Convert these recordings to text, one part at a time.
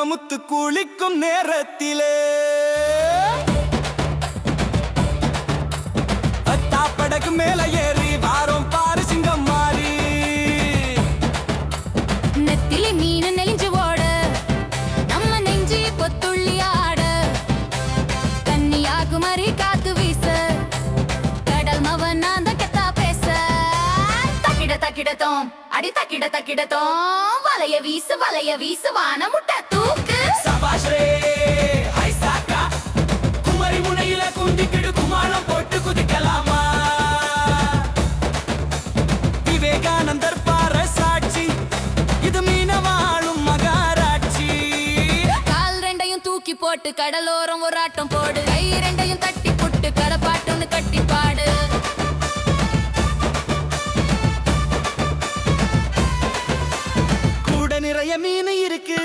முத்து குளிக்கும் நேரத்திலே படகு மேல ஏறி வாரம் பாரு சிங்கம் மாறி நெத்திலி மீன் நெளிஞ்சு ஓட நம்ம நெஞ்சி பொத்துள்ளி ஆட கன்னியாகுமரி காத்து வீச கடல் மவன் அந்த கெத்தா பேச தக்கிட தக்கிடத்தோம் அடி தக்கிட தக்கிடத்தோம் வலைய வீசு வான முட்டை தூக்கு சபாஷ்ரே ஐசாக்கா குமரி முனையில குந்திக்கிடு குமாரம் போட்டு குதிக்கலாமா விவேகானந்தர் பார சாட்சி இது மீனவாழும் மகாராட்சி கால் ரெண்டையும் தூக்கி போட்டு கடலோரம் ஒரு ஆட்டம் போடு கை ரெண்டையும் தட்டி புட்டு கடப்பாட்டுன்னு கட்டி பாடு கூட நிறைய மீன் இருக்கு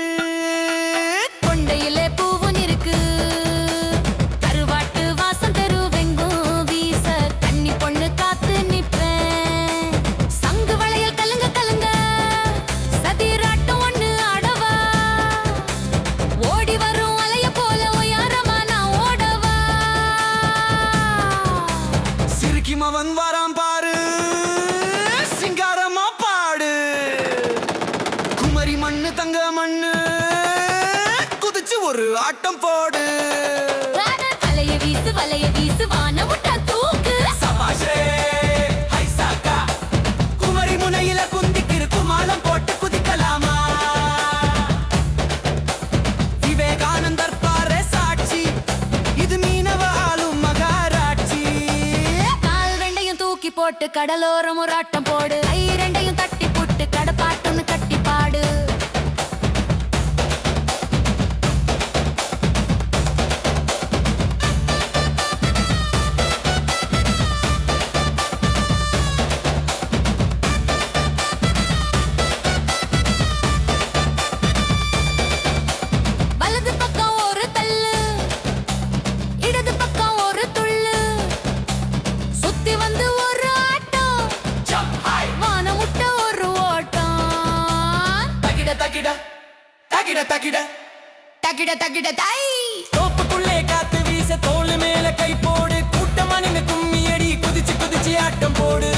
கொண்டையிலே பூவும் இருக்கு கருவாட்டு வாசம் தெருவெங்கும் வீச கன்னி பொண்ணு காத்து நிப்பேன் சங்கு வளையல் கலுங்க கலுங்க சதிராட்டம் ஒண்ணு ஆடவா ஓடி வரும் அலைய போல ஒயாரமா நான் ஓடவா சிறுக்கி மவன் வரான் பாரு சிங்காரமா பாடு குமரி மண்ணு தங்க மண்ணு குதிச்சு ஒரு ஆட்டம் போடு வலைய வீசு வான முட்டை தூக்கு சபாஷ்ரே ஐசாக்கா குமரி முனையில குந்திக்கிரு குமாரம் போட்டு குதிக்கலாமா விவேகானந்தர் பாரு சாட்சி இது மீனவாழும் மகாராட்சி கால் ரெண்டையும் தூக்கி போட்டு கடலோரம் ஒரு ஆட்டம் போடு கை ரெண்டையும் தட்டி புட்டு கடப்பாட்டுன்னு கட்டி பாடு வலது பக்கம் ஒரு தள்ளு இடது பக்கம் ஒரு துள்ளு சுத்தி வந்து ஒரு ஆட்டம் ஜம்ப் ஹை வான முட்டை ஒரு ஓட்டம் தகிட தகிட தகிட தகிட தகிட தகிட தை தோப்புக்குள்ளே காத்து வீச தோள் மேல கை போடு கூட்டமா நின்னு கும்மி அடி குதிச்சு குதிச்சு ஆட்டம் போடு